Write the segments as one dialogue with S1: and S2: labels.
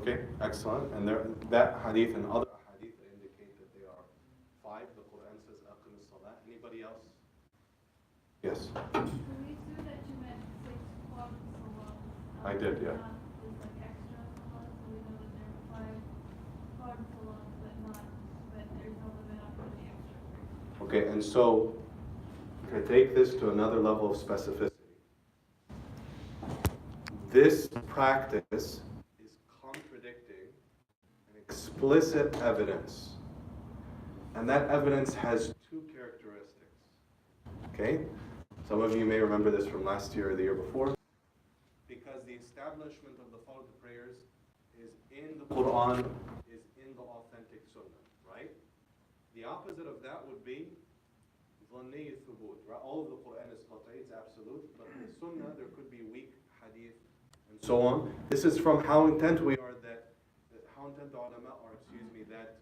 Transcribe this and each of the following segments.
S1: Okay, excellent. And that hadith and other hadith indicate that they are 5. The Quran says, "Aqim as-salah." Anybody else? Yes.
S2: So we assume that you meant 6 fard salah.
S1: I did, yeah.
S2: Is like extra salah, so we know that there are 5 fard salah, but there's no limit on how many extra prayers.
S1: Okay, and so to take this to another level of specificity, this practice is contradicting an explicit evidence. And that evidence has 2 characteristics. Okay? Some of you may remember this from last year or the year before. Because the establishment of the fard prayers is in the Quran, is in the authentic Sunnah, right? The opposite of that would be ظني الثبوت, right? All of the Quran is qat'i, it's absolute, but in the Sunnah there could be weak hadith and so on. This is from how intent we are how intent the ulama are, that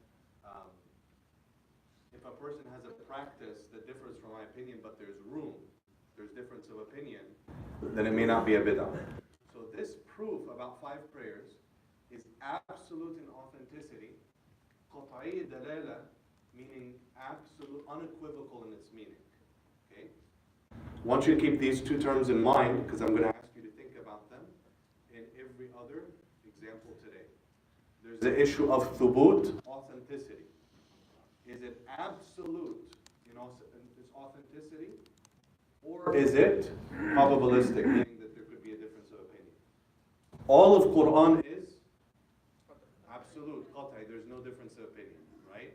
S1: if a person has a practice that differs from my opinion, but there's difference of opinion, then it may not be a bid'ah. So this proof about 5 prayers is absolute in authenticity, qat'i dalala, meaning absolute, unequivocal in its meaning. Okay? I want you to keep these 2 terms in mind, because I'm going to ask you to think about them in every other example today. There's the issue of thubut, authenticity. Is it absolute in its authenticity, or is it probabilistic, meaning that there could be a difference of opinion? All of Quran is absolute, qat'i, there's no difference of opinion, right?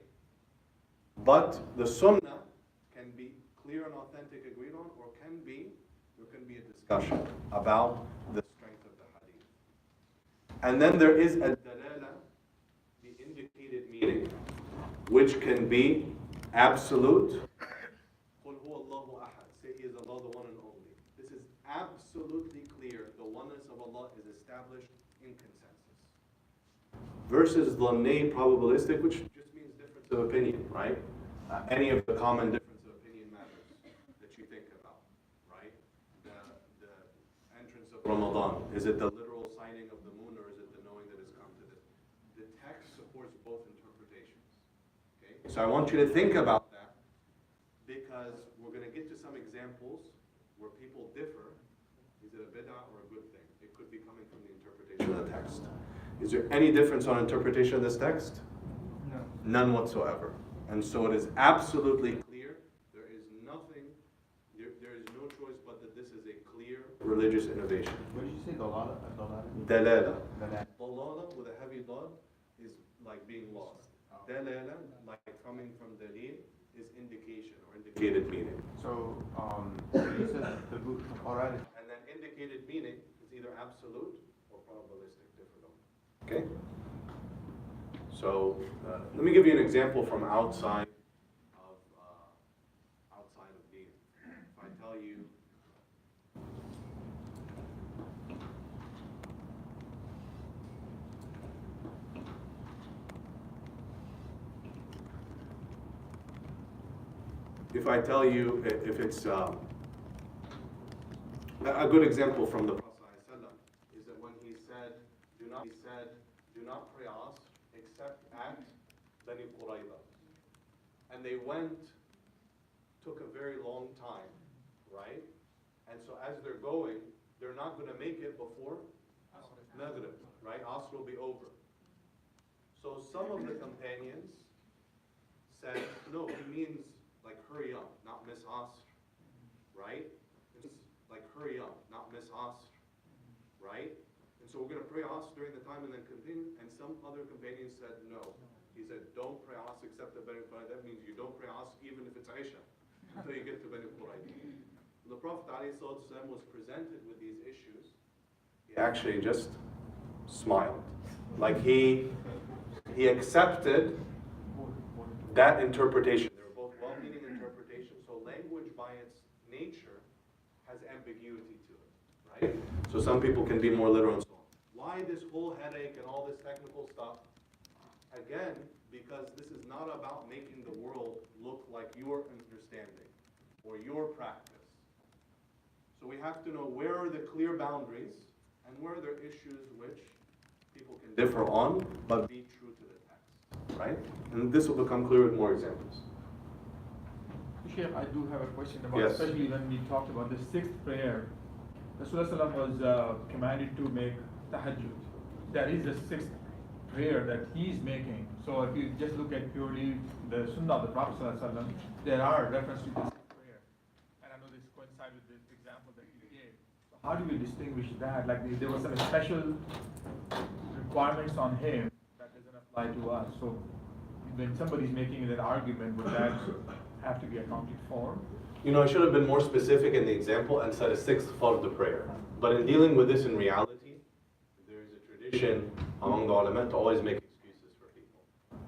S1: But the Sunnah can be clear and authentic, agreed on, or there can be a discussion about the strength of the hadith. And then there is a dalala, the indicated meaning, which can be absolute. قُلْ هُوَ اللَّهُ أَحَدٌ. Say He is Allah, the one and only. This is absolutely clear. The oneness of Allah is established in consensus. Versus dhanni, probabilistic, which just means difference of opinion, right? Any of the common difference of opinion matters that you think about, right? The entrance of Ramadan, is it the literal signing of the moon, or is it the knowing that has come to this? The text supports both interpretations. Okay? So I want you to think about that, because we're going to get to some examples where people differ. Is it a bid'ah or a good thing? It could be coming from the interpretation of the text. Is there any difference on interpretation of this text?
S3: No.
S1: None whatsoever. And so it is absolutely clear. There is nothing, there is no choice but that this is a clear religious innovation.
S3: What did you say, dalala?
S1: Dalala. Dalala with a heavy dad is like being lost. Dalala, like coming from dalil, is indication or indicated meaning.
S3: So, you said the Quran is...
S1: And then indicated meaning is either absolute or probabilistic, different. Okay? So, let me give you an example from outside of deen. If I tell you, if it's a good example from the Prophet ﷺ is that when he said, do not pray Asr except at Bani Qurayza. And they took a very long time, right? And so as they're going, they're not going to make it before Maghrib, right? Asr will be over. So some of the companions said, no, he means like hurry up, not miss Asr, right? It's like hurry up, not miss Asr, right? And so we're going to pray Asr during the time and then continue. And some other companions said no. He said, don't pray Asr except at Bani Qurayza. That means you don't pray Asr even if it's Isha until you get to Bani Qurayza. When the Prophet ﷺ was presented with these issues, he actually just smiled. Like he accepted that interpretation. They were both well-meaning interpretations. So language by its nature has ambiguity to it, right? So some people can be more literal and so on. Why this whole headache and all this technical stuff? Again, because this is not about making the world look like your understanding or your practice. So we have to know where are the clear boundaries and where are there issues which people can differ on, but be true to the text, right? And this will become clear with more examples.
S3: Sheikh, I do have a question about,
S1: Yes.
S3: especially when we talked about the sixth prayer. Rasulullah was commanded to make tahajjud. That is the sixth prayer that he's making. So if you just look at purely the Sunnah of the Prophet ﷺ, there are references to this prayer. And I know this coincides with the example that you gave. So how do we distinguish that? Like there were some special requirements on him that doesn't apply to us. So when somebody's making that argument, would that have to be accounted for?
S1: You know, I should have been more specific in the example and said a sixth fard of prayer. But in dealing with this in reality, there is a tradition among the ulama to always make excuses for people.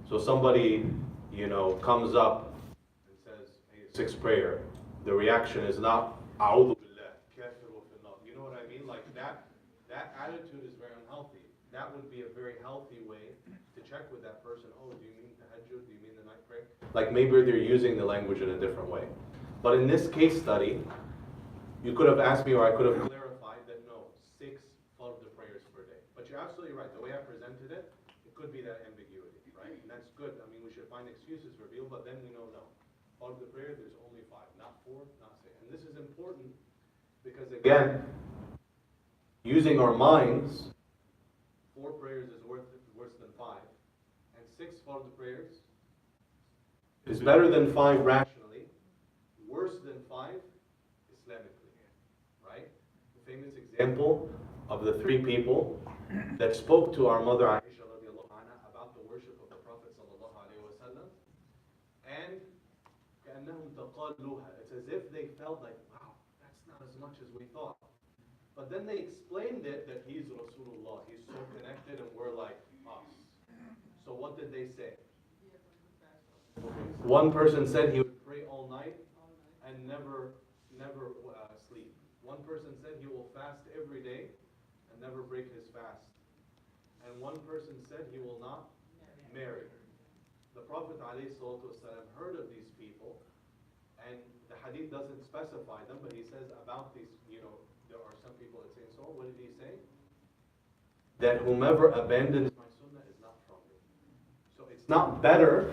S1: So somebody, you know, comes up and says, hey, sixth prayer, the reaction is not, A'udhu billah, kafiru fillah. You know what I mean? Like that attitude is very unhealthy. That would be a very healthy way to check with that person. Oh, do you mean tahajjud? Do you mean the night prayer? Like maybe they're using the language in a different way. But in this case study, you could have asked me or I could have clarified that no, 6 fard prayers per day. But you're absolutely right. The way I presented it, it could be that ambiguity, right? And that's good. I mean, we should find excuses for people, but then we know no. Fard prayer, there's only 5, not 4, not 6. And this is important because again, using our minds, 4 prayers is worse than 5. And 6 fard prayers is better than 5 rationally. Worse than 5 Islamically, right? The famous example of the 3 people that spoke to our mother Aisha radiallahu anha about the worship of the Prophet sallallahu alaihi wasallam, and كأنهم تقالوها. It's as if they felt like, wow, that's not as much as we thought. But then they explained it that he's Rasulullah, he's so connected, and we're like us. So what did they say? One person said he would pray all night and never sleep. One person said he will fast every day and never break his fast. And one person said he will not marry. The Prophet ﷺ heard of these people, and the hadith doesn't specify them, but he says about these, you know, there are some people that say so. What did he say? That whomever abandons my sunnah is not from me. So it's not better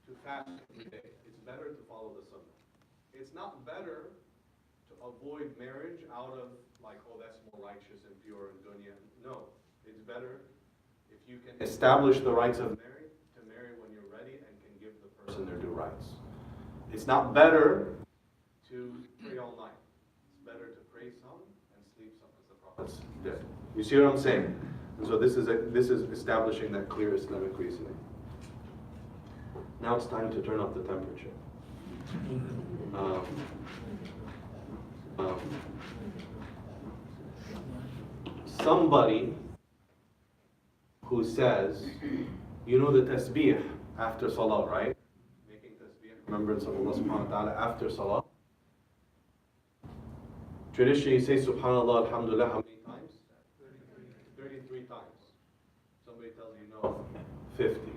S1: to fast every day. It's better to follow the sunnah. It's not better to avoid marriage out of like, oh, that's more righteous and pure and dunya. No, it's better if you can establish the rights of marriage, to marry when you're ready and can give the person their due rights. It's not better to pray all night. It's better to pray some and sleep some, as the Prophet did. You see what I'm saying? And so this is establishing that clear Islamic reasoning. Now it's time to turn up the temperature. Somebody who says, you know the tasbih after salah, right? Making tasbih, remembrance of Allah subhanahu wa ta'ala after salah. Traditionally you say subhanallah, alhamdulillah, how many times? 33 times. Somebody tells you no, 50.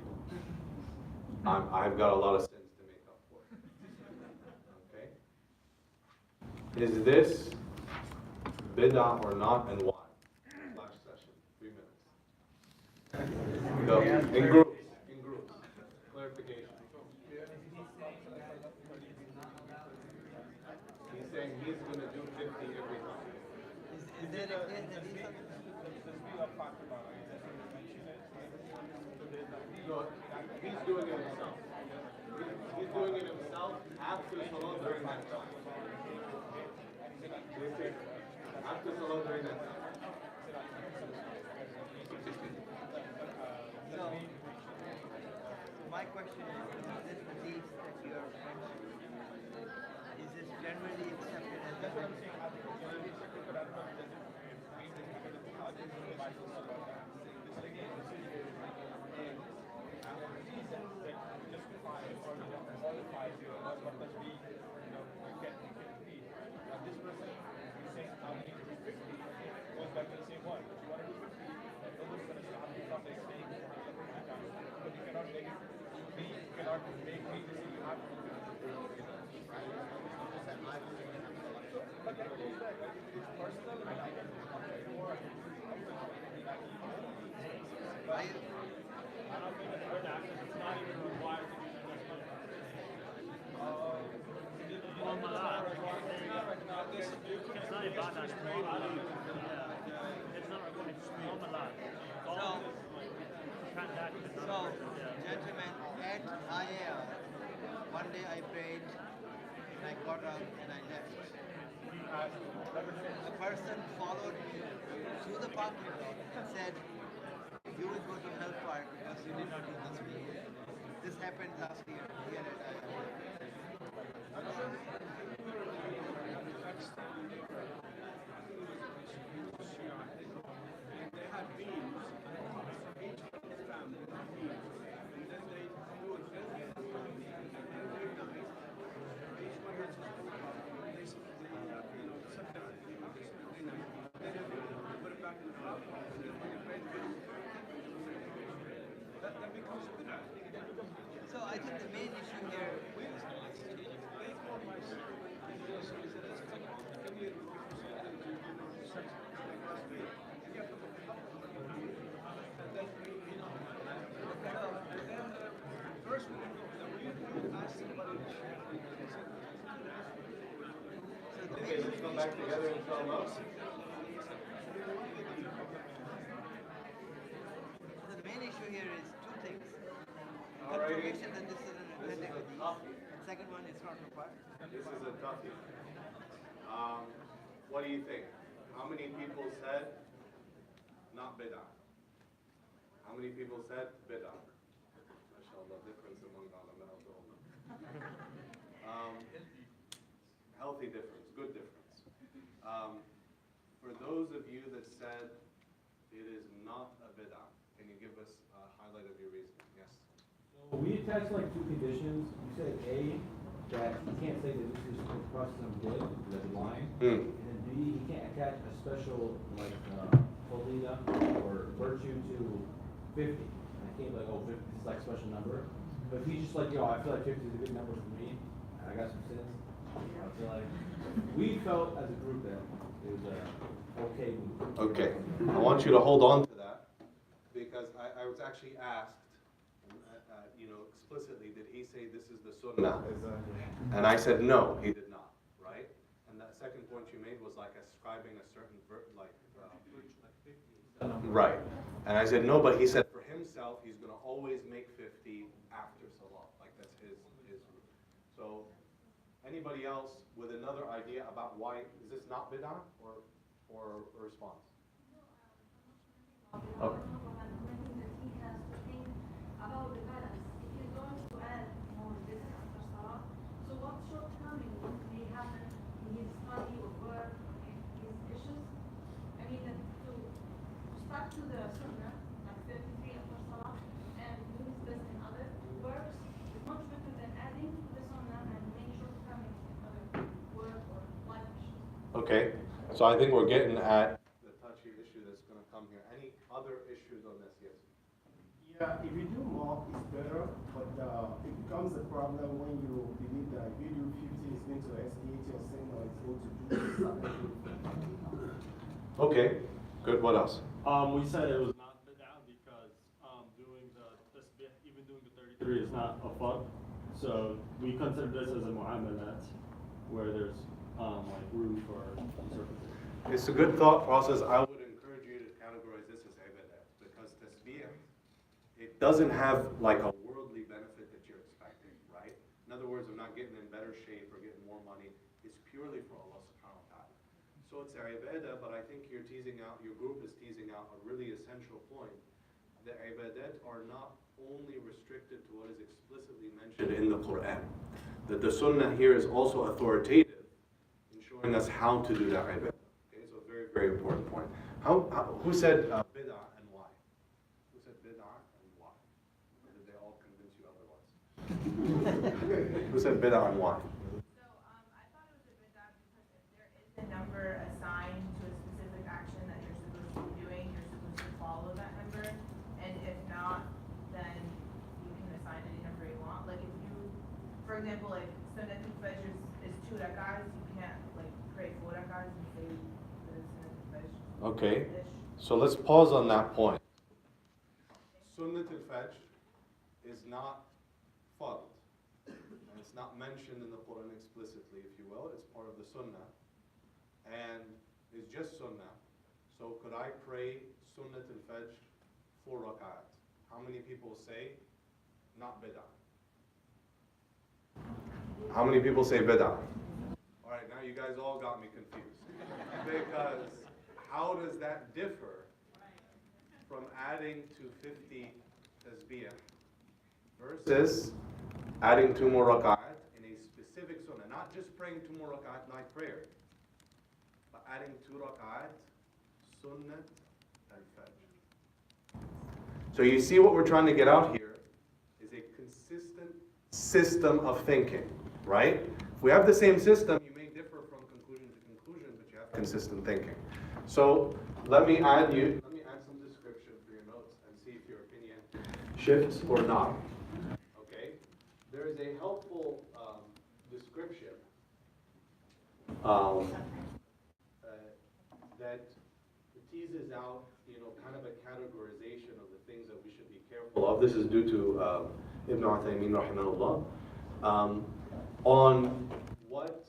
S1: I've got a lot of sins to make up for. Okay? Is this bid'ah or not, and why? Last session, 3 minutes. Go. In groups. Clarification. He's saying he's going to do 50 every time.
S4: Is there a case that is
S1: No, he's doing it himself. He's doing it himself after salah during that time. After salah during that time.
S4: So, my question is this hadith that you are mentioning, is this generally accepted as the So, gentlemen, at IAR, one day I prayed, and I got up and I left. A person followed me to the parking lot and said, you will go to hellfire because you did not do this meeting. This happened last year here at IAR. So I think the main issue here
S1: Okay, let's come back together, inshallah.
S4: So the main issue here is two things. Confirmation that this is an authentic hadith. And second one, it's not required.
S1: This is a toughie. What do you think? How many people said not bid'ah? How many people said bid'ah? MashaAllah, difference among ulama of the ummah. Healthy difference, good difference. For those of you that said it is not a bid'ah, can you give us a highlight of your reasoning? Yes.
S5: So we attached like two conditions. You said A, that he can't say that this is a process of good, that's blind. And then B, he can't attach a special like fadila or virtue to 50. And I can't be like, oh, 50 this is like a special number. But if he's just like, yo, I feel like 50 is a good number for me, and I got some sins. I feel like we felt as a group that it was okay move.
S1: Okay, I want you to hold on to that because I was actually asked, explicitly, did he say this is the sunnah? And I said no, he did not, right? And that second point you made was like ascribing a certain right. And I said no, but he said for himself he's going to always make 50 after salah, like that's his rule. So anybody else with another idea about why is this not bid'ah or a response? Okay.
S2: About the balance, if you're going to add more business after Salah, so what shortcoming may happen in his study or work, in his issues? I mean, to start to the Sunnah, like 33 after Salah, and do his best in other works, is much better than adding to the Sunnah and many shortcomings in other work or life issues.
S1: Okay, so I think we're getting at the touchy issue that's going to come here. Any other issues on this? Yes.
S6: Yeah, if you do more, it's better, but it becomes a problem when you believe that if you do 50, it's going to expiate your sin or it's going to do something.
S1: Okay, good. What else?
S7: We said it was not bid'ah because doing the tasbih, even doing the 33 is not a fard. So we consider this as a mu'amalat where there's like room for interpretation.
S1: It's a good thought process. I would encourage you to categorize this as ibadah because tasbih, it doesn't have like a worldly benefit that you're expecting, right? In other words, I'm not getting in better shape or getting more money. It's purely for Allah subhanahu wa ta'ala. So it's ibadah, but I think your group is teasing out a really essential point. The ibadat are not only restricted to what is explicitly mentioned in the Quran. That the sunnah here is also authoritative in showing us how to do that ibadah. Okay, so very, very important point. Who said bid'ah and why? Who said bid'ah and why? Or did they all convince you otherwise? Who said bid'ah and why?
S8: So I thought it was a bid'ah because if there is a number assigned to a specific action that you're supposed to be doing, you're supposed to follow that number. And if not, then you can assign any number you want. Like if you, for example, like Sunnatul Fajr is 2 rak'ahs, you can't like create 4 rak'ahs and say that it's Sunnatul Fajr.
S1: Okay, so let's pause on that point. Sunnat al-Fajr is not fard. And it's not mentioned in the Quran explicitly, if you will. It's part of the Sunnah. And is just sunnah. So could I pray sunnat al-fajr 4 rak'at? How many people say not bid'ah? How many people say bid'ah? All right, now you guys all got me confused. Because how does that differ from adding to 50 tasbih versus adding 2 more rak'at in a specific sunnah? Not just praying 2 more rak'at night prayer, but adding 2 rak'at sunnat al-fajr. So you see what we're trying to get out here is a consistent system of thinking, right? If we have the same system, you may differ from conclusion to conclusion, but you have consistent thinking. So let me add some description for your notes and see if your opinion shifts or not. Okay? There is a helpful description that teases out, kind of a categorization of the things that we should be careful of. This is due to Ibn Uthaymeen rahimahullah, on what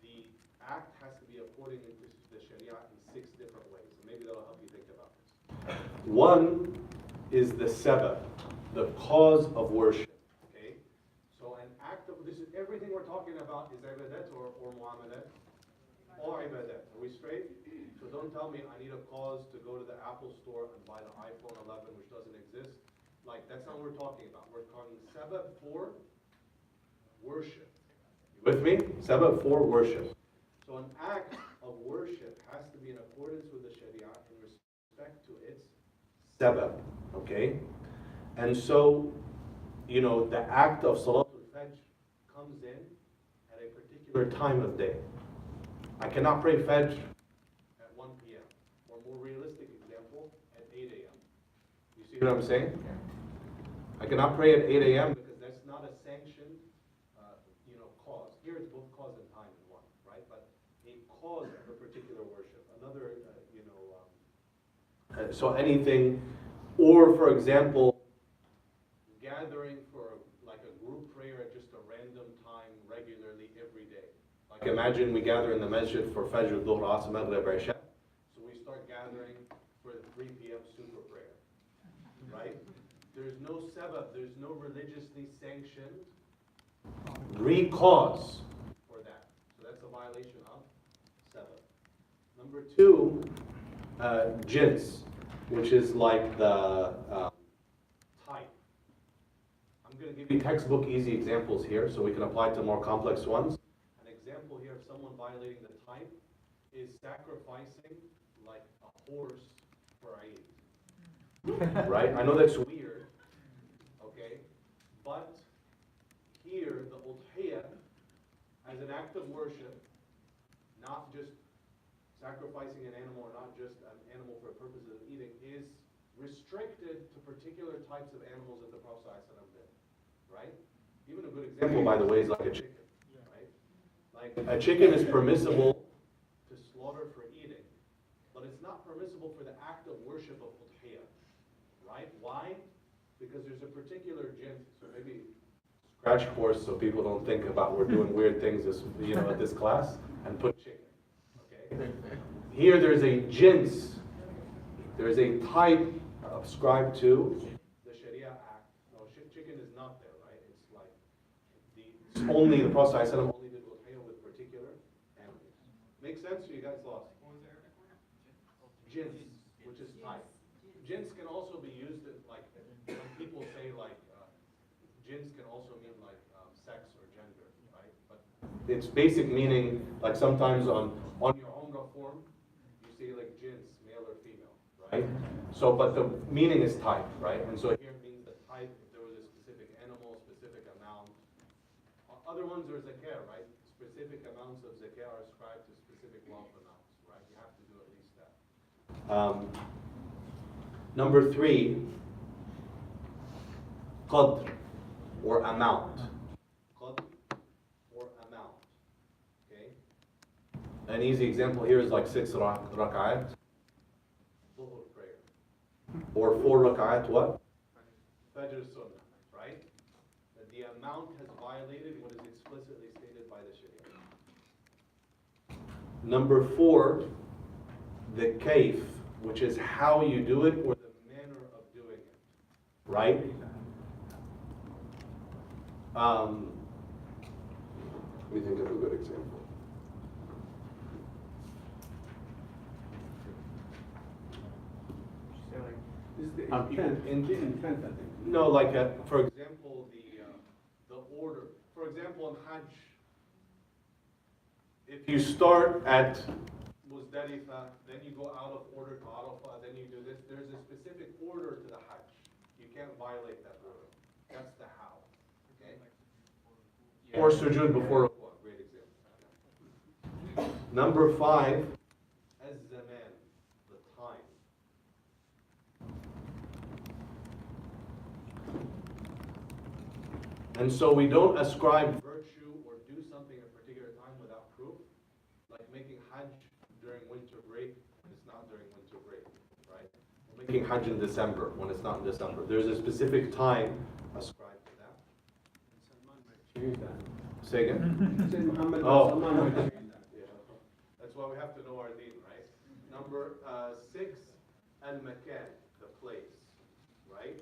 S1: the act has to be according to the Sharia in 6 different ways. And maybe that'll help you think about this. One is the sabab, the cause of worship. Okay? So an act of, this is everything we're talking about is ibadat or muamalat? All ibadat. Are we straight? So don't tell me I need a cause to go to the Apple store and buy the iPhone 11, which doesn't exist. Like, that's not what we're talking about. We're talking sabab for worship. You with me? Sabab for worship. So an act of worship has to be in accordance with the Sharia in respect to its sabab. Okay? And so, the act of Salatul Fajr comes in at a particular time of day. I cannot pray Fajr at 1 p.m. Or more realistic example, at 8 a.m. You see what I'm saying? I cannot pray at 8 a.m. because that's not a sanctioned, cause. Here it's both cause and time in one, right? But a cause of a particular worship. Another, so anything, or for example, gathering for like a group prayer at just a random time regularly every day. Like imagine we gather in the masjid for Fajr, Dhuhr, Asr, Maghrib, Isha. So we start gathering for the 3 p.m. super prayer, right? There's no sabab, there's no religiously sanctioned cause for that. So that's a violation of sabab. Number 2, jins, which is like the type. I'm going to give you textbook easy examples here so we can apply to more complex ones. An example here of someone violating the type is sacrificing like a horse for Eid. Right? I know that's weird, okay? But here, the udhiyah, as an act of worship, not just sacrificing an animal or not just an animal for purposes of eating, is restricted to particular types of animals that the Prophet ﷺ did, right? Even a good example, by the way, is like a chicken, right? Like a chicken is permissible to slaughter for eating, but it's not permissible for the act of worship of udhiyah, right? Why? Because there's a particular jins, so maybe scratch course so people don't think about we're doing weird things at this class, and put chicken. Okay? Here there's a jins, there's a type ascribed to the Sharia act. No, chicken is not there, right? It's like only the Prophet ﷺ only did udhiyah with particular animals. Make sense? Or you guys lost? Jins, which is type. Jins can also be used like when people say like jins can also mean like sex or gender, right? But its basic meaning, like sometimes on your umrah form, you say like jins, male or female, right? So, but the meaning is type, right? And so here it means the type, if there was a specific animal, specific amount. Other ones are zakah, right? Specific amounts of zakah are ascribed to specific wealth amounts, right? You have to do at least that. Number 3, qadr, or amount. Qadr, or amount. Okay? An easy example here is like 6 rak'at, dhuhr prayer. Or 4 rak'at what? Fajr sunnah, right? That the amount has violated what is explicitly stated by the Sharia. Number 4 the kayf, which is how you do it, or the manner of doing it, right? Let me think of a good example.
S9: This is the intent, I think.
S1: No, like, for example, the order. For example, in Hajj, if you start at Muzdalifah, then you go out of order to Arafah, then you do this, there's a specific order to the Hajj. You can't violate that order. That's the how. Okay? Or sujood before ruku', great example. Number 5, az-zaman, the time. And so we don't ascribe virtue or do something at a particular time without proof. Like making Hajj during winter break when it's not during winter break, right? Or making Hajj in December when it's not in December. There's a specific time ascribed to that.
S9: Change that.
S1: Say again?
S9: Said Muhammad
S1: Oh.
S9: Salman would change that.
S1: Yeah. That's why we have to know our deen, right? Number 6, al-makan, the place, right?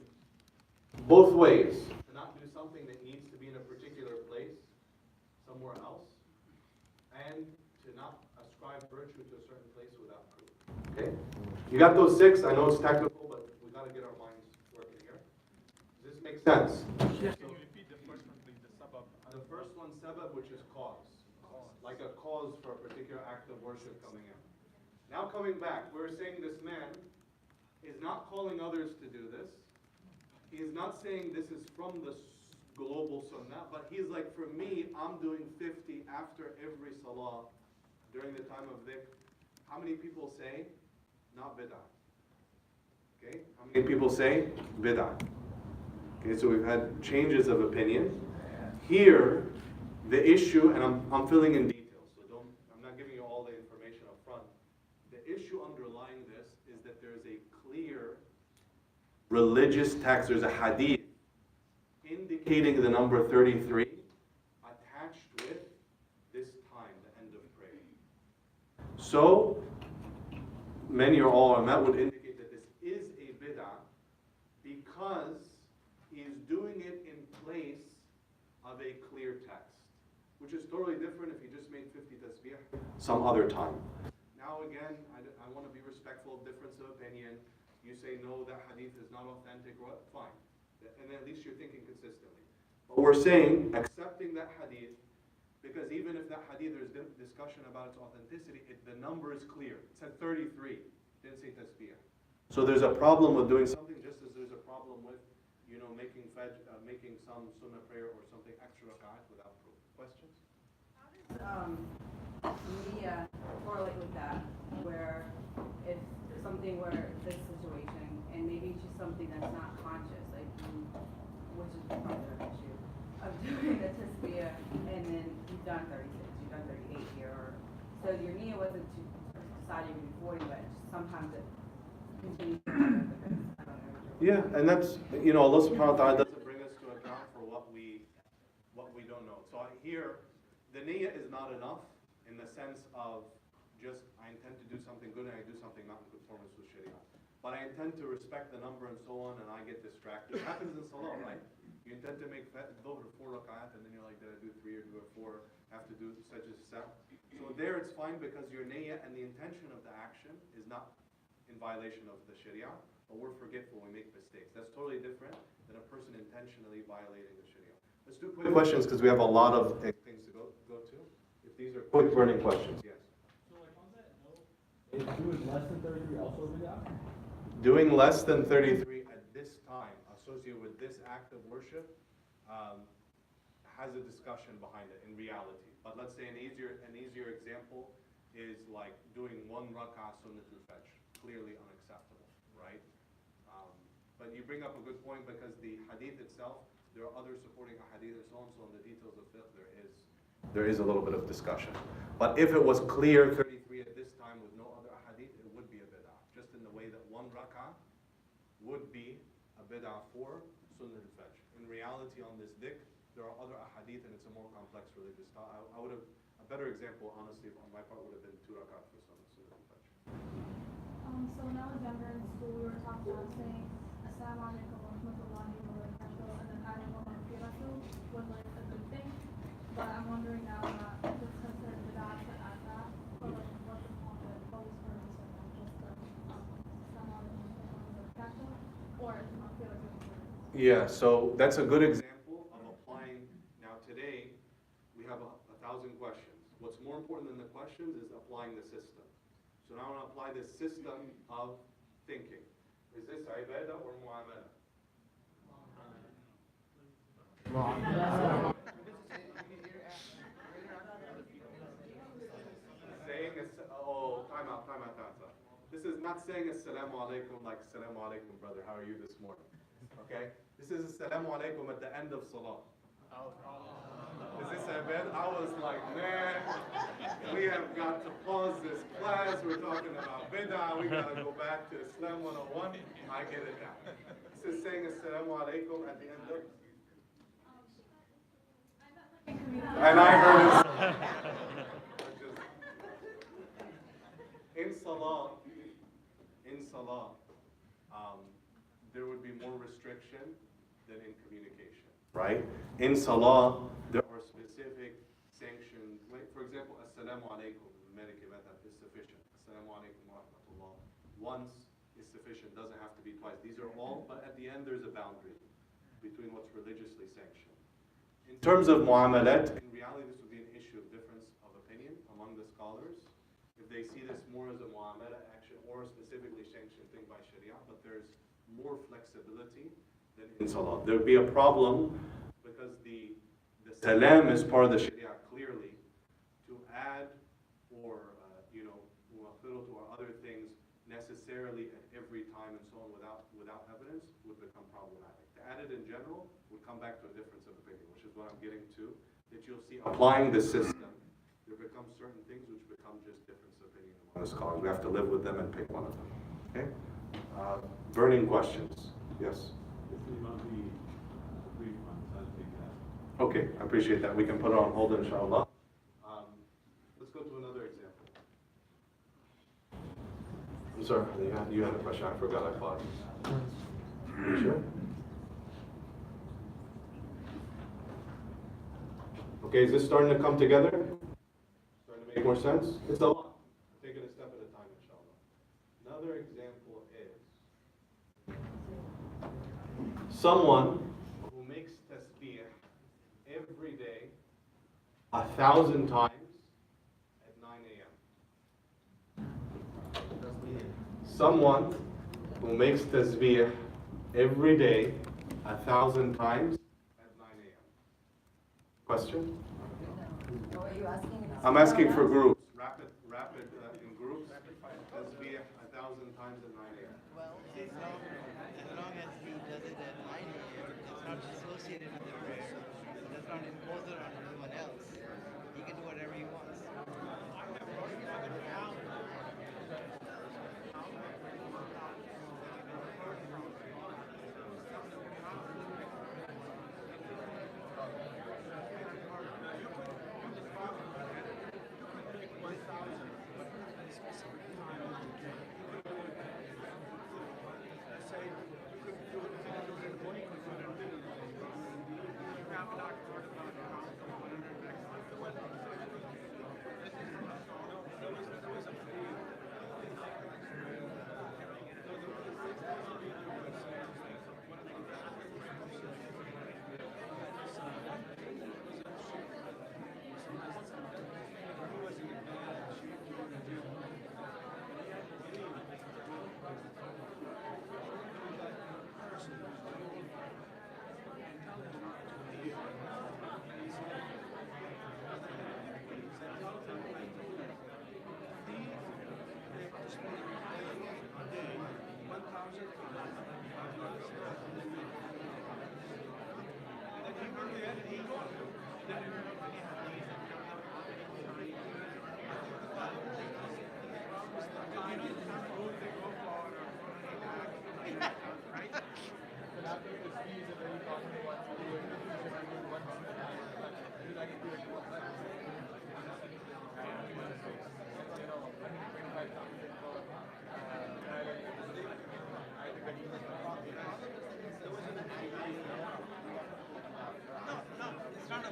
S1: Both ways. To not do something that needs to be in a particular place, somewhere else, and to not ascribe virtue to a certain place without proof. Okay? You got those 6? I know it's technical, but we got to get our minds working here. Does this make sense?
S3: Yes, can you repeat the first one, please, the sabab?
S1: The first one, sabab, which is cause. Like a cause for a particular act of worship coming in. Now coming back, we're saying this man is not calling others to do this. He is not saying this is from the global sunnah, but he's like, for me, I'm doing 50 after every salah during the time of dhikr. How many people say, not bid'ah? Okay, how many people say, bid'ah? Okay, so we've had changes of opinion. Here, the issue, and I'm filling in details, so I'm not giving you all the information up front. The issue underlying this is that there's a clear religious text, there's a hadith indicating the number 33 attached with this time, the end of prayer. So, many or all ulama would indicate that this is a bid'ah because he is doing it in place of a clear text, which is totally different if he just made 50 tasbih some other time. Now again, I want to be respectful of difference of opinion. You say, no, that hadith is not authentic, what? Fine. And at least you're thinking consistently. But we're saying, accepting that hadith, because even if that hadith, there's discussion about its authenticity, the number is clear. It said 33, didn't say tasbih. So there's a problem with doing something, just as there's a problem with, making some sunnah prayer or something extra rak'at without proof. Questions?
S10: How does media correlate with that, where if something where this situation, and maybe it's just something that's not conscious, like which is part of the issue, of doing the tasbih, and then you've done 36, you've done 38 here, or, so your niyyah wasn't to decide you're going to be 40, but sometimes it continues to happen because, I don't know.
S1: Yeah, and that's, Allah subhanahu wa ta'ala doesn't bring us to account for what we don't know. So here, the niyyah is not enough in the sense of just, I intend to do something good and I do something not in conformance with Sharia. But I intend to respect the number and so on, and I get distracted. It happens in Salah, right? You intend to make Dhuhr 4 rak'at, and then you're like, did I do 3 or do I 4? Have to do such as that. So there it's fine because your niyyah and the intention of the action is not in violation of the Sharia, but we're forgetful, we make mistakes. That's totally different than a person intentionally violating the Sharia. Let's do quick questions because we have a lot of things to go to. If these are quick burning questions, yes.
S5: Is doing less than 33 also a bid'ah?
S1: Doing less than 33 at this time, associated with this act of worship, has a discussion behind it in reality. But let's say an easier example is like doing 1 rak'ah sunnatul fajr, clearly unacceptable, right? But you bring up a good point because the hadith itself, there are other supporting a hadith and so on, so in the details of fiqh there is a little bit of discussion. But if it was clear 33 at this time with no other hadith, it would be a bid'ah. Just in the way that 1 rak'ah would be a bid'ah for sunnah al-fajr. In reality on this dhikr, there are other ahadith and it's a more complex religious style. I would have, a better example honestly on my part would have been 2 rak'ah for sunnah al-fajr.
S11: So when I was younger in school, we were taught about saying Assalamu alaikum wa rahmatullahi wa barakatuh, and then adding wa maghfiratuh was like a good thing. But I'm wondering now that it's considered bid'ah to add that, or like what the point of always for us or not just the Assalamu alaikum wa rahmatullahi wa barakatuh, or is maghfiratuh included?
S1: Yeah, so that's a good example of applying. Now today, we have a 1,000 questions. What's more important than the questions is applying the system. So now I want to apply this system of thinking. Is this ibadah or mu'amala? Saying, time out. This is not saying assalamu alaikum like assalamu alaikum, brother, how are you this morning? Okay? This is assalamu alaikum at the end of salah. Is this ibadah? I was like, man, we have got to pause this class. We're talking about bid'ah. We got to go back to Islam 101. I get it now. This is saying assalamu alaikum at the end of. And I heard it. In salah, there would be more restriction than in communication, right? In salah, there are specific sanctions. Like, for example, assalamu alaikum, Maliki madhab is sufficient. Assalamu alaikum wa rahmatullah. Once is sufficient, doesn't have to be twice. These are all, but at the end there's a boundary between what's religiously sanctioned. In terms of mu'amalat, in reality this would be an issue of difference of opinion among the scholars. If they see this more as a mu'amala action or a specifically sanctioned thing by Sharia, but there's more flexibility than in salah. There would be a problem because the salam is part of the Sharia clearly. To add or mu'akhiratu or other things necessarily at every time and so on without evidence would become problematic. To add it in general would come back to a difference of opinion, which is what I'm getting to, that you'll see applying the system, there become certain things which become just difference of opinion among the scholars. We have to live with them and pick one of them. Okay? Burning questions. Yes? Okay, I appreciate that. We can put it on hold, inshallah. Let's go to another example. I'm sorry, you had a question. I forgot I paused. You sure? Okay, is this starting to come together? Starting to make more sense? It's a lot. Take it a step at a time, inshallah. Another example is someone who makes tasbih every day 1,000 times at 9 a.m. Someone who makes tasbih every day 1,000 times at 9 a.m. Question?
S10: Or are you asking?
S1: I'm asking for groups, rapid in groups. Tasbih 1,000 times at 9 a.m.
S4: Well, as long as he does it at 9 a.m., it's not associated with the prayer. It does not impose it on anyone else. He can do whatever he wants.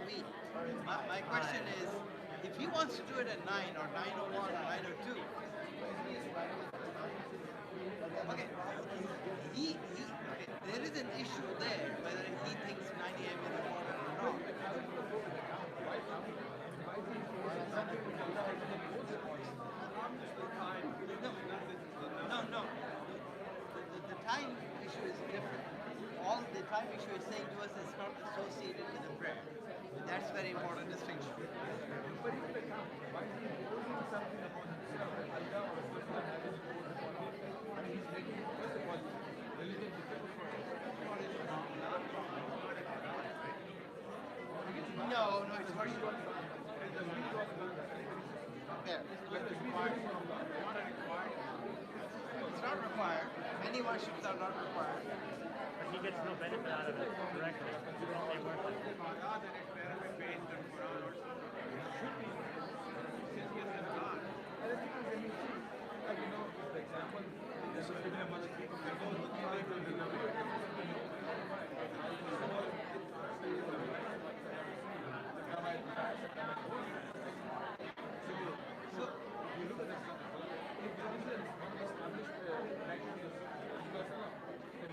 S4: me. My question is, if he wants to do it at 9 or 9:01 or 9:02, okay, okay, there is an issue there whether he thinks 9 a.m. is important or not. No. The time issue is different. All the time issue is saying to us it's not associated with the prayer. That's very important distinction. No, it's worship. There. It's not required. Many worships are not required.
S12: But he gets no benefit out of it directly. They worship.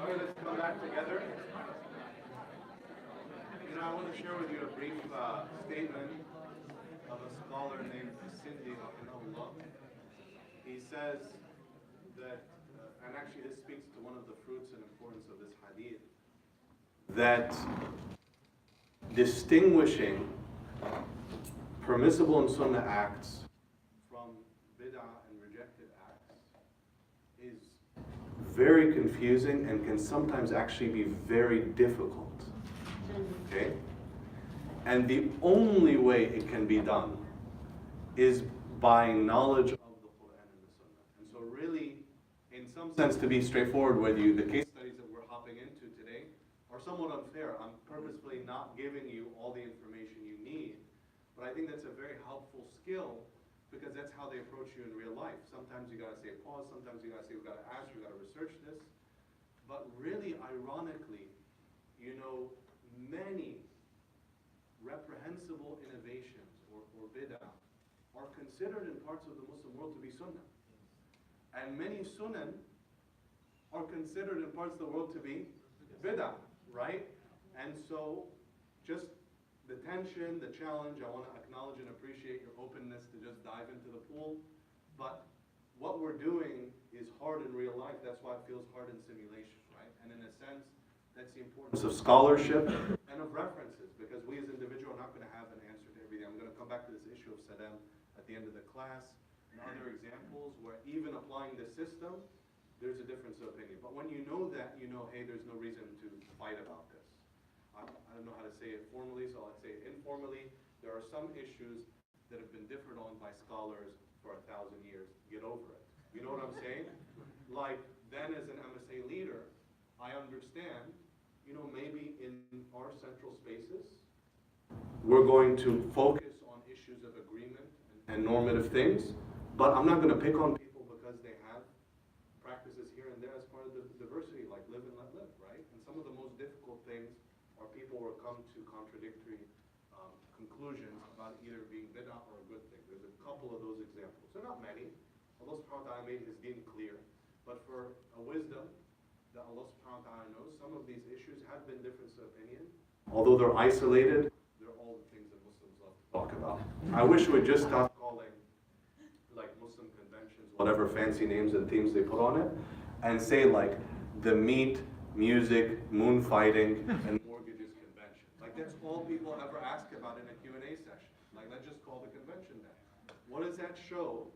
S1: Okay, let's come back together. I want to share with you a brief statement of a scholar named Sindi Rahimahullah. He says that, and actually this speaks to one of the fruits and importance of this hadith, that distinguishing permissible and sunnah acts from bid'ah and rejected acts is very confusing and can sometimes actually be very difficult. Okay? And the only way it can be done is by knowledge of the Quran and the Sunnah. And so really, in some sense, to be straightforward with you, the case studies that we're hopping into today are somewhat unfair. I'm purposefully not giving you all the information you need, but I think that's a very helpful skill because that's how they approach you in real life. Sometimes you gotta say pause, sometimes you gotta say, we gotta ask, we gotta research this. But really, ironically, many reprehensible innovations or bid'ah are considered in parts of the Muslim world to be sunnah. And many sunan are considered in parts of the world to be bid'ah, right? And so just the tension, the challenge, I want to acknowledge and appreciate your openness to just dive into the pool. But what we're doing is hard in real life. That's why it feels hard in simulation, right? And in a sense, that's the importance of scholarship and of references, because we as individuals are not going to have an answer to everything. I'm going to come back to this issue of Saddam at the end of the class and other examples where even applying the system, there's a difference of opinion. But when you know that, hey, there's no reason to fight about this. I don't know how to say it formally, so I'll say it informally. There are some issues that have been differed on by scholars for 1,000 years. Get over it. You know what I'm saying? Like, then as an MSA leader, I understand, maybe in our central spaces, we're going to focus on issues of agreement and normative things, but I'm not going to pick on people because they have practices here and there as part of the diversity, like live and let live, right? And some of the most difficult things are people who come to contradictory conclusions about either being bid'ah or a good thing. There's a couple of those examples. They're not many. Allah subhanahu wa ta'ala made his deen clear, but for a wisdom that Allah subhanahu wa ta'ala knows, some of these issues have been difference of opinion. Although they're isolated, they're all the things that Muslims love to talk about. I wish we would just stop calling like Muslim conventions, whatever fancy names and themes they put on it, and say like the meat, music, moon fighting, and mortgages convention. Like that's all people ever ask about in a Q&A session. Like let's just call the convention that. What does that show?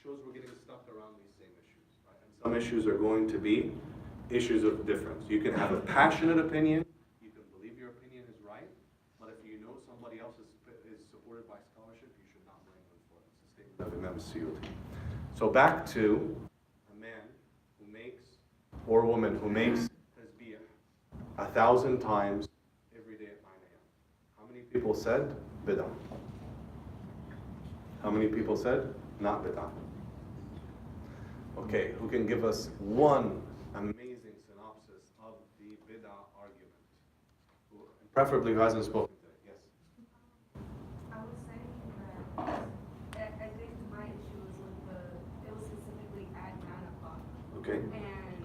S1: Shows we're getting stuck around these same issues. Right? And some issues are going to be issues of difference. You can have a passionate opinion, you can believe your opinion is right, but if you know somebody else is supported by scholarship, you should not blame them for it. It's a statement of Imam Suyuti. So back to a man who makes, or a woman who makes tasbih 1,000 times every day at 9 a.m. How many people said bid'ah? How many people said not bid'ah? Okay, who can give us one amazing synopsis of the bid'ah argument? Preferably who hasn't spoken today. Yes? Okay.
S10: And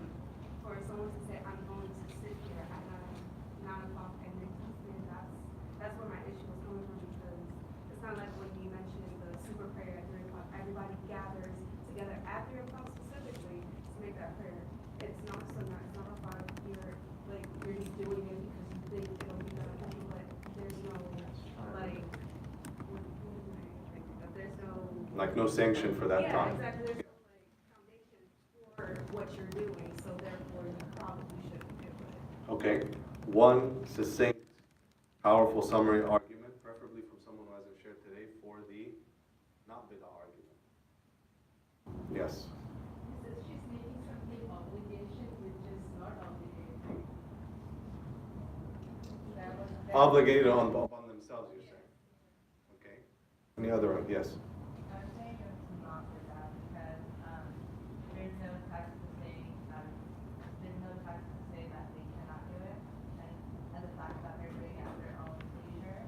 S10: for someone to say, I'm going to sit here at 9 o'clock and make tasbih, that's where my issue was coming from, because it's not like when you mentioned the super prayer at 3 o'clock, everybody gathers together at 3 o'clock specifically to make that prayer. It's not sunnah, it's not a five, you're just doing it because you think it'll be done, but there's no, like, there's no.
S1: Like no sanction for that
S10: Yeah,
S1: time.
S10: exactly, there's no, like, foundation for what you're doing, so therefore you probably shouldn't do it.
S1: Okay. One succinct, powerful summary argument, preferably from someone who hasn't shared today, for the not bid'ah argument. Yes.
S2: Because she's making something obligation which is not obligated. That was.
S1: Obligated on themselves, you're saying. Okay. Any other one? Yes.
S8: I would say it's not for that because there's no text to say there's no text to say that they cannot do it, and the fact that they're doing it at their own leisure,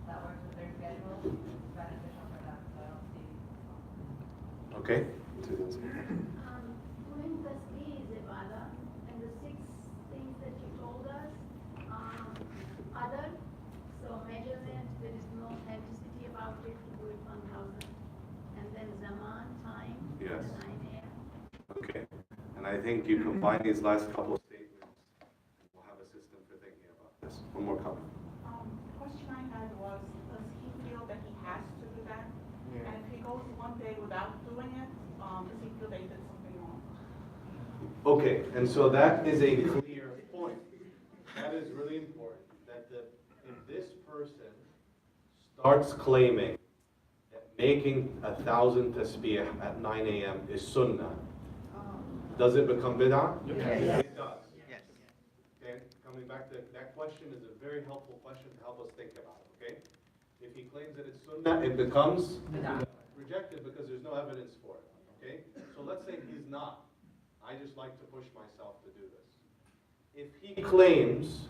S8: that works with their schedule, is beneficial for them. So I don't see.
S1: Okay.
S2: Doing tasbih is ibadah, and the 6 things that you told us, other, so measurement, there is no necessity about it to do it 1,000. And then zaman, time,
S1: Yes.
S2: 9 a.m.
S1: Okay. And I think you combine these last couple of statements, and we'll have a system for thinking about this. One more comment.
S13: The question I had was, does he feel that he has to do that? And if he goes one day without doing it, does he feel that he did something wrong?
S1: Okay, and so that is a clear point. That is really important. That if this person starts claiming that making 1,000 tasbih at 9 a.m. is sunnah, does it become bid'ah?
S4: Yes.
S1: It does.
S4: Yes.
S1: Okay, coming back to that question is a very helpful question to help us think about it, okay? If he claims that it's sunnah, it becomes rejected because there's no evidence for it, okay? So let's say he's not. I just like to push myself to do this. If he claims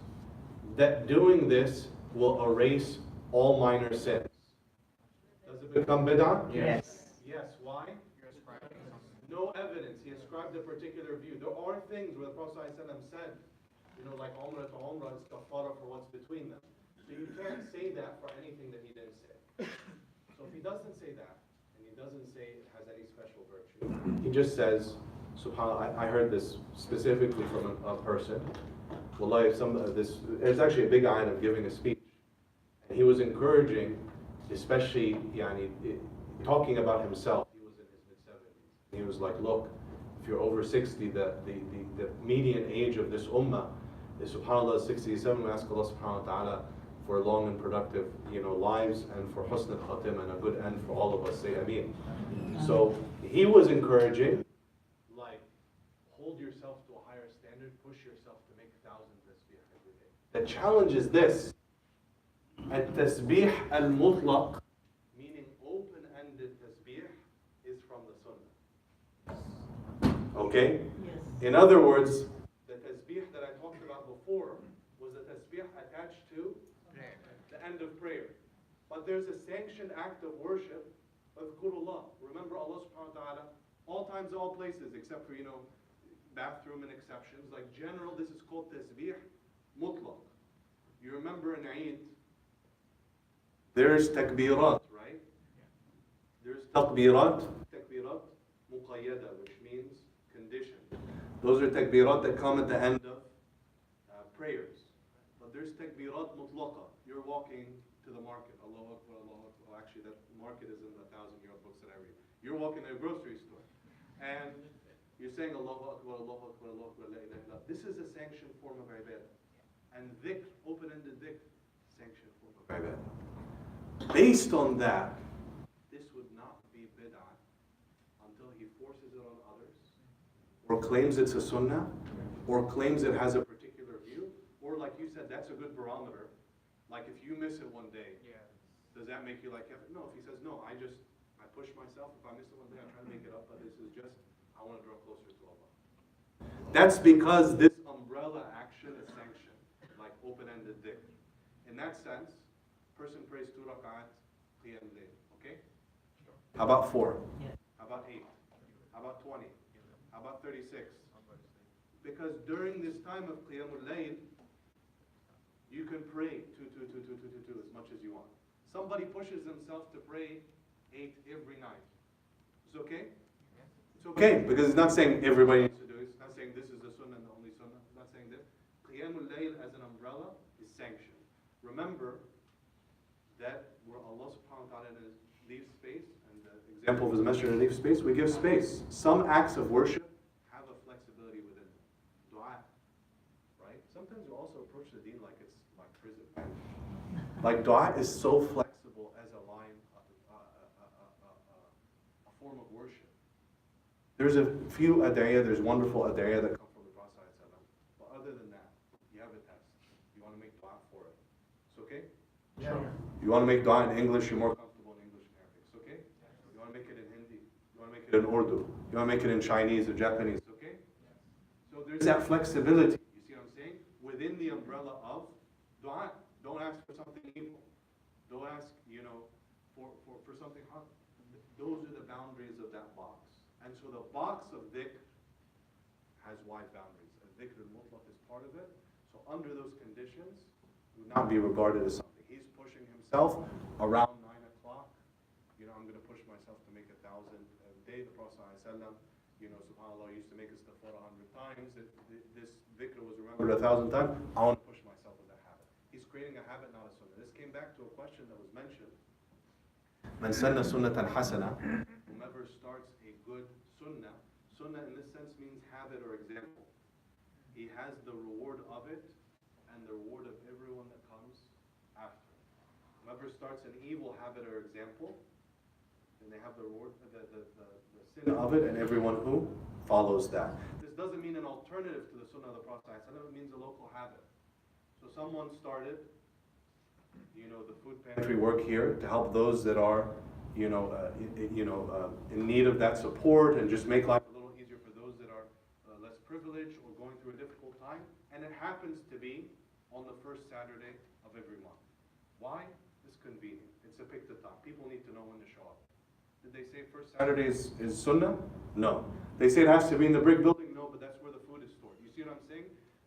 S1: that doing this will erase all minor sins, does it become bid'ah?
S4: Yes.
S1: Yes, why? No evidence. He ascribed a particular view. There are things where the Prophet ﷺ said, like umrah to umrah is kafara for what's between them. So you can't say that for anything that he didn't say. So if he doesn't say that, and he doesn't say it has any special virtue, he just says, subhanAllah, I heard this specifically from a person. Wallahi, there's actually a big item giving a speech. And he was encouraging, especially talking about himself. He was in his mid-70s. He was like, look, if you're over 60, the median age of this ummah is subhanAllah 67. We ask Allah subhanahu wa ta'ala for long and productive lives and for husn al-khatim and a good end for all of us. Say ameen. So he was encouraging, like, hold yourself to a higher standard, push yourself to make 1,000 tasbih every day. The challenge is this: at-tasbih al-mutlaq, meaning open-ended tasbih, is from the sunnah. Okay?
S13: Yes.
S1: In other words, the tasbih that I talked about before was a tasbih attached to the end of prayer. But there's a sanctioned act of worship, Adhkurullah. Remember Allah subhanahu wa ta'ala, all times, all places, except for, bathroom and exceptions. Like general, this is called tasbih mutlaq. You remember in Eid, there's takbirat, right? There's takbirat muqayyada, which means conditioned. Those are takbirat that come at the end of prayers. But there's takbirat mutlaqa. You're walking to the market, Allahu Akbar, Allahu Akbar. Well, actually, that market is in the 1,000-year-old books that I read. You're walking to a grocery store, and you're saying Allahu Akbar, Allahu Akbar, Allahu Akbar, la ilaha illallah. This is a sanctioned form of ibadah. And dhikr, open-ended dhikr, sanctioned form of ibadah. Based on that, this would not be bid'ah until he forces it on others, or claims it's a sunnah, or claims it has a particular view, or like you said, that's a good barometer. Like if you miss it one day, does that make you like heaven? No, if he says, no, I push myself. If I miss it one day, I try to make it up, but this is just, I want to draw closer to Allah. That's because this umbrella action is sanctioned, like open-ended dhikr. In that sense, person prays 2 rak'at, qiyam layl, okay? How about 4? How about 8? How about 20? How How about 36? Because during this time of Qiyamul Layl, you can pray two as much as you want. Somebody pushes himself to pray 8 every night. It's okay? It's okay, because it's not saying everybody needs to do it. It's not saying this is the sunnah and the only sunnah. It's not saying this. Qiyamul Layl as an umbrella is sanctioned. Remember that where Allah subhanahu wa ta'ala leaves space, and the example of his messenger leaves space, we give space. Some acts of worship have a flexibility within them. Dua, right? Sometimes you also approach the deen like it's like prison. Like dua is so flexible as a line, a form of worship. There's a few ad'iyah, there's wonderful ad'iyah that come from the Prophet ﷺ. But other than that, you have a test. You want to make dua for it. It's okay?
S3: Yeah.
S1: You want to make dua in English, you're more comfortable in English and Arabic. It's okay? You want to make it in Hindi. You want to make it in Urdu. You want to make it in Chinese or Japanese. It's okay? So there's that flexibility. You see what I'm saying? Within the umbrella of dua. Don't ask for something evil. Don't ask, for something hard. Those are the boundaries of that box. And so the box of dhikr has wide boundaries. And dhikr al-mutlaq is part of it. So under those conditions, it would not be regarded as something. He's pushing himself around 9 o'clock. I'm going to push myself to make 1,000 a day. The Prophet ﷺ, subhanAllah, used to make istighfar 100 times. This dhikr was remembered 1,000 times. I want to push myself with that habit. He's creating a habit, not a sunnah. This came back to a question that was mentioned. Man sanna sunnatan hasana. Whomever starts a good sunnah. Sunnah in this sense means habit or example. He has the reward of it and the reward of everyone that comes after. Whoever starts an evil habit or example, then they have the reward, the sin of it, and everyone who follows that. This doesn't mean an alternative to the sunnah of the Prophet. It means a local habit. So someone started, the food pantry work here to help those that are, in need of that support, and just make life a little easier for those that are less privileged or going through a difficult time. And it happens to be on the first Saturday of every month. Why? It's convenient. It's a pick the top. People need to know when to show up. Did they say first Saturday is sunnah? No. They say it has to be in the brick building? No, but that's where the food is stored. You see what I'm saying?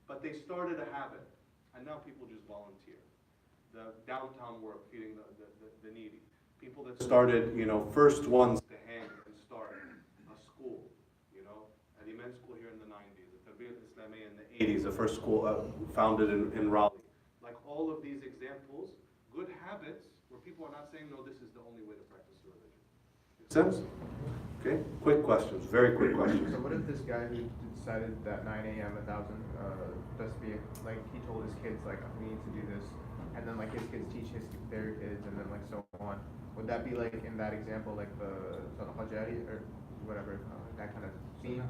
S1: But they started a habit, and now people just volunteer. The downtown work, feeding the needy. People that started, first ones to hang and start a school, an immense school here in the 90s, the Tarbiyat Islami in the 80s, the first school founded in Raleigh. Like all of these examples, good habits where people are not saying, no, this is the only way to practice the religion. Make sense? Okay, quick questions, very quick questions.
S14: So what if this guy who decided that 9 a.m. 1,000 tasbih, like he told his kids like we need to do this, and then like his kids teach their kids, and then like so on. Would that be like in that example like the Sadaqah Jari or whatever, that kind of scene?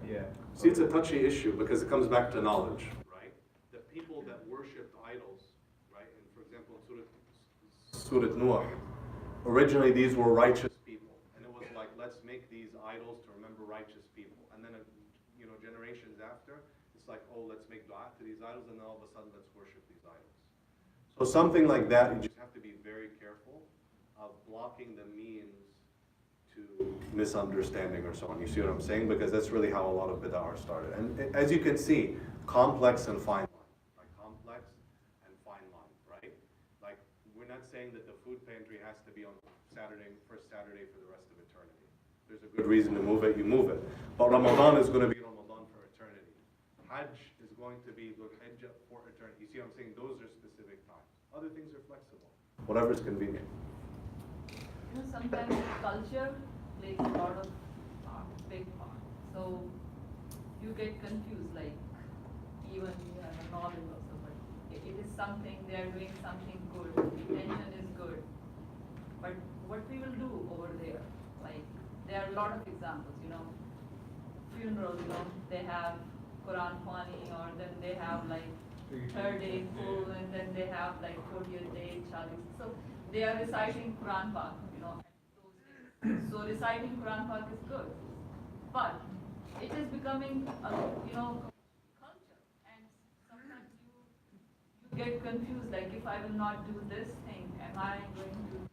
S14: Yeah.
S1: See, it's a touchy issue because it comes back to knowledge, right? The people that worshipped idols, right? And for example, in Surah Nuh, originally these were righteous people, and it was like, let's make these idols to remember righteous people. And then, generations after, it's like, oh, let's make dua to these idols, and then all of a sudden, let's worship these idols. So something like that, you just have to be very careful of blocking the means to misunderstanding or so on. You see what I'm saying? Because that's really how a lot of bid'ah are started. And as you can see, complex and fine line. Like complex and fine line, right? Like we're not saying that the food pantry has to be on first Saturday for the rest of eternity. There's a good reason to move it, you move it. But Ramadan is going to be Ramadan for eternity. Hajj is going to be Dhul Hijjah for eternity. You see what I'm saying? Those are specific times. Other things are flexible. Whatever is convenient.
S10: Sometimes culture plays a lot of big part. So you get confused, like even you have a knowledge of somebody. It is something, they are doing something good, intention is good. But what we will do over there, like there are a lot of examples, funerals, they have Quran Khwani, or then they have like third day full, and then they have like 40th day Chalis. So they are reciting Quran Pak, those days. So reciting Quran Pak is good, but it is becoming culture, and sometimes you get confused. Like if I will not do this thing, am I going to?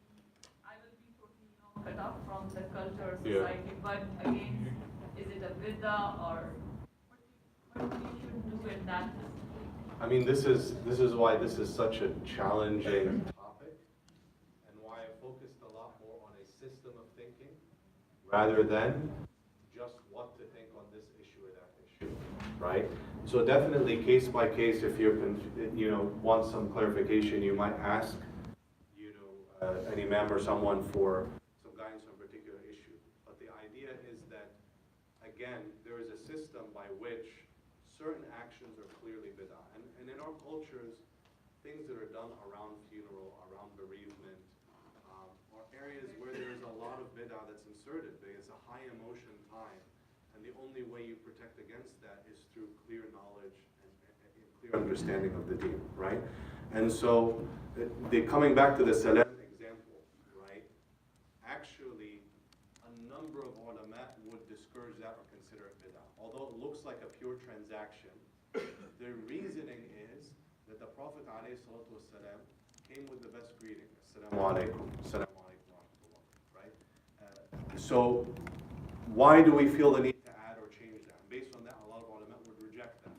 S10: I will be totally cut off from the culture, society. But again, Is it a bid'ah or what we should do in that?
S1: I mean, this is why this is such a challenging topic, and why I focused a lot more on a system of thinking rather than just what to think on this issue or that issue, right? So definitely case by case, if you're want some clarification, you might ask an imam or someone for some guidance on a particular issue. But the idea is that, again, there is a system by which certain actions are clearly bid'ah. And in our cultures, things that are done around funeral, around bereavement, are areas where there's a lot of bid'ah that's inserted. It's a high emotion time. And the only way you protect against that is through clear knowledge and clear understanding of the deen, right? And so, coming back to the salam example, right? Actually, a number of ulama would discourage that or consider it bid'ah. Although it looks like a pure transaction, their reasoning is that the Prophet ﷺ came with the best greeting. Assalamu alaikum. Assalamu alaikum wa rahmatullah. Right? So, why do we feel the need to add or change that? Based on that, a lot of ulama would reject that.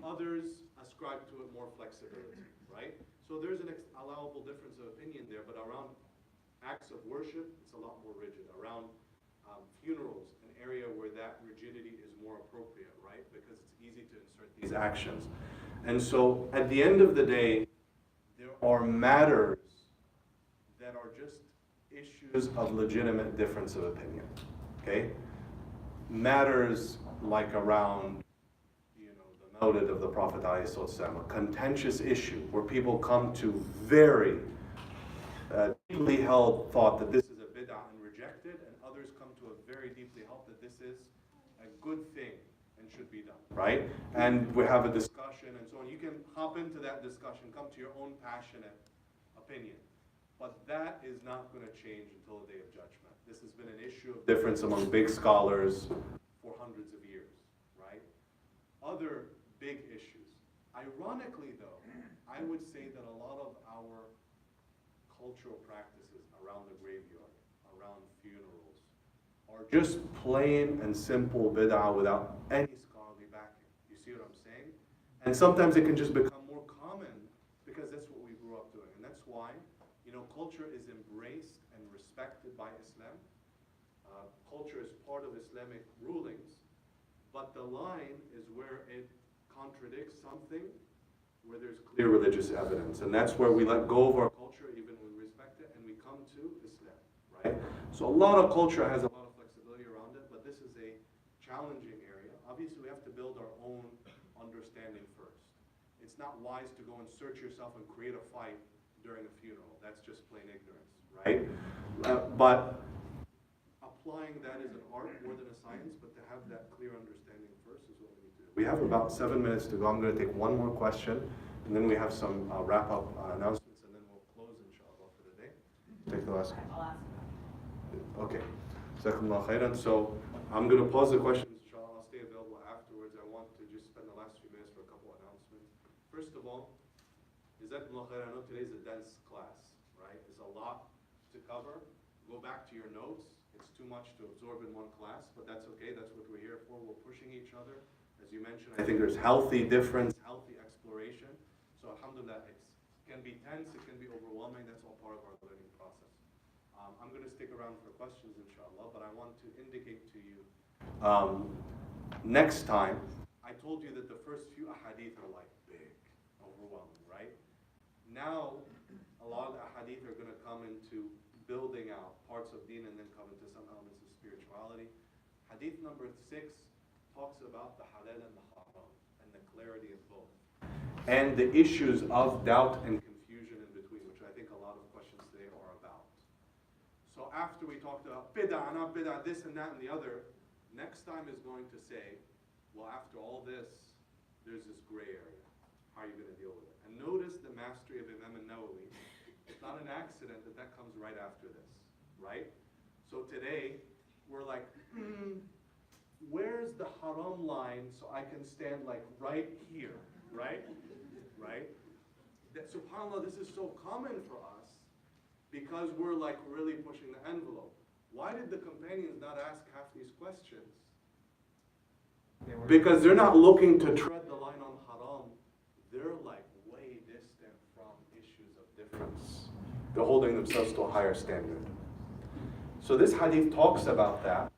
S1: Others ascribe to it more flexibility, right? So there's an allowable difference of opinion there, but around acts of worship, it's a lot more rigid. Around funerals, an area where that rigidity is more appropriate, right? Because it's easy to insert these actions. And so at the end of the day, there are matters that are just issues of legitimate difference of opinion, okay? Matters like around, the mawlid of the Prophet ﷺ, a contentious issue where people come to very deeply held thought that this is a bid'ah and rejected, and others come to a very deeply held that this is a good thing and should be done, right? And we have a discussion and so on. You can hop into that discussion, come to your own passionate opinion. But that is not going to change until the day of judgment. This has been an issue of difference among big scholars for hundreds of years, right? Other big issues. Ironically, though, I would say that a lot of our cultural practices around the graveyard, around funerals, are just plain and simple bid'ah without any scholarly backing. You see what I'm saying? And sometimes it can just become more common because that's what we grew up doing. And that's why, culture is embraced and respected by Islam. Culture is part of Islamic rulings, but the line is where it contradicts something where there's clear religious evidence. And that's where we let go of our culture, even when we respect it, and we come to Islam, right? So a lot of culture has a lot of flexibility around it, but this is a challenging area. Obviously, we have to build our own understanding first. It's not wise to go and search yourself and create a fight during a funeral. That's just plain ignorance, right? But applying that as an art more than a science, but to have that clear understanding first is what we need to do. We have about 7 minutes to go. I'm going to take one more question, and then we have some wrap-up announcements, and then we'll close, inshallah, for the day. Take the last one.
S10: I'll ask.
S1: Okay. Jazakumullah khairan. So I'm going to pause the questions, inshallah. I'll stay available afterwards. I want to just spend the last few minutes for a couple announcements. First of all, Jazakumullah khairan. I know today's a dense class, right? There's a lot to cover. Go back to your notes. It's too much to absorb in one class, but that's okay. That's what we're here for. We're pushing each other. As you mentioned, I think there's healthy difference, healthy exploration. So alhamdulillah, it can be tense, it can be overwhelming. That's all part of our learning process. I'm going to stick around for questions, inshallah, but I want to indicate to you, next time, I told you that the first few ahadith are like big, overwhelming, right? Now, a lot of the ahadith are going to come into building out parts of deen and then come into some elements of spirituality. Hadith number 6 talks about the halal and the haram and the clarity of both. And the issues of doubt and confusion in between, which I think a lot of questions today are about. So after we talked about bid'ah, not bid'ah, this and that and the other, next time is going to say, well, after all this, there's this gray area. How are you going to deal with it? And notice the mastery of Imam al-Nawawi. It's not an accident that that comes right after this, right? So today, we're like, where's the haram line so I can stand like right here, right? Right? SubhanAllah, this is so common for us because we're like really pushing the envelope. Why did the companions not ask half these questions Because they're not looking to tread the line on haram. They're like way distant from issues of difference. They're holding themselves to a higher standard. So this hadith talks about that,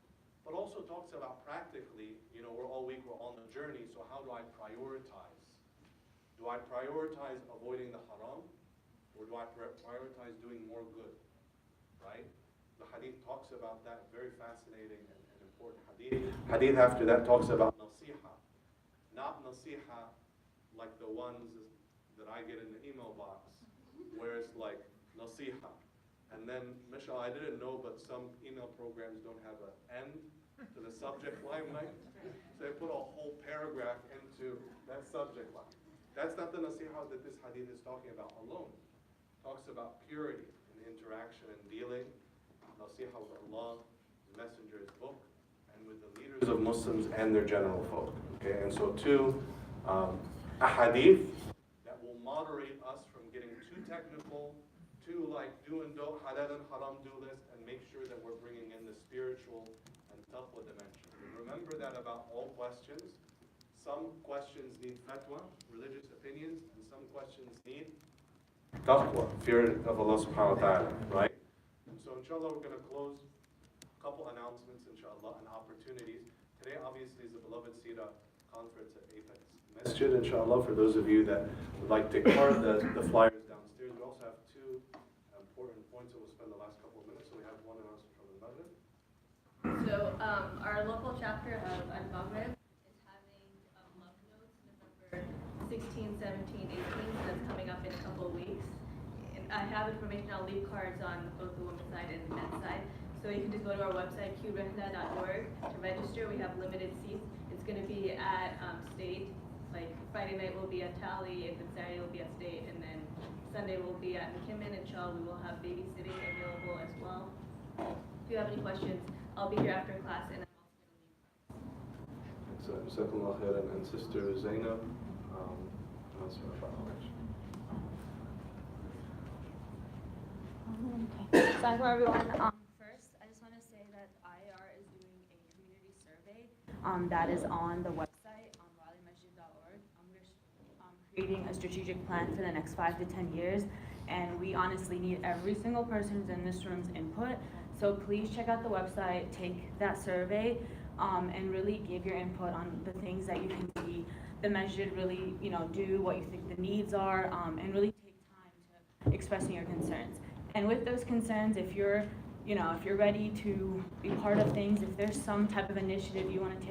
S1: but also talks about practically, we're all week, we're on the journey, so how do I prioritize? Do I prioritize avoiding the haram, or do I prioritize doing more good, right? The hadith talks about that, very fascinating and important hadith. Hadith after that talks about nasiha. Not nasiha like the ones that I get in the email box, where it's like nasiha. And then, mashallah, I didn't know, but some email programs don't have an end to the subject line, right? So they put a whole paragraph into that subject line. That's not the nasiha that this hadith is talking about alone. It talks about purity in interaction and dealing, nasiha with Allah, the Messenger's book, and with the leaders of Muslims and their general folk. Okay, and so two ahadith that will moderate us from getting too technical, too like do and don't, halal and haram do list, and make sure that we're bringing in the spiritual and taqwa dimension. Remember that about all questions. Some questions need fatwa, religious opinions, and some questions need taqwa, fear of Allah subhanahu wa ta'ala, right? And so inshallah we're going to close a couple announcements, inshallah, and opportunities. Today obviously is the beloved Sira conference at Apex Masjid, inshallah, for those of you that would like to take part. The flyers downstairs. We also have two important points that we'll spend the last couple of minutes. So we have one announcement from the Maghrib.
S15: So our local chapter of Al-Maghrib is having love notes November 16, 17, 18, so that's coming up in a couple of weeks. And I have information, I'll leave cards on both the women's side and the men's side. So you can just go to our website, qrehna.org, to register. We have limited seats. It's going to be at State. Like Friday night will be at Tally, and then Saturday will be at State, and then Sunday will be at McKimmon and Shaw. We will have babysitting available as well. If you have any questions, I'll be here after class, and I'm also going to leave.
S1: So, Jazakallah khairan, and Sister Zainab.
S16: Assalamu everyone. First, I just want to say that IR is doing a community survey that is on the website on RaleigMasjid.org. We're creating a strategic plan for the next 5 to 10 years, and we honestly need every single person's in this room's input. So please check out the website, take that survey, and really give your input on the things that you can see the masjid really, do, what you think the needs are, and really take time to expressing your concerns. And with those concerns, if you're ready to be part of things, if there's some type of initiative you want to take,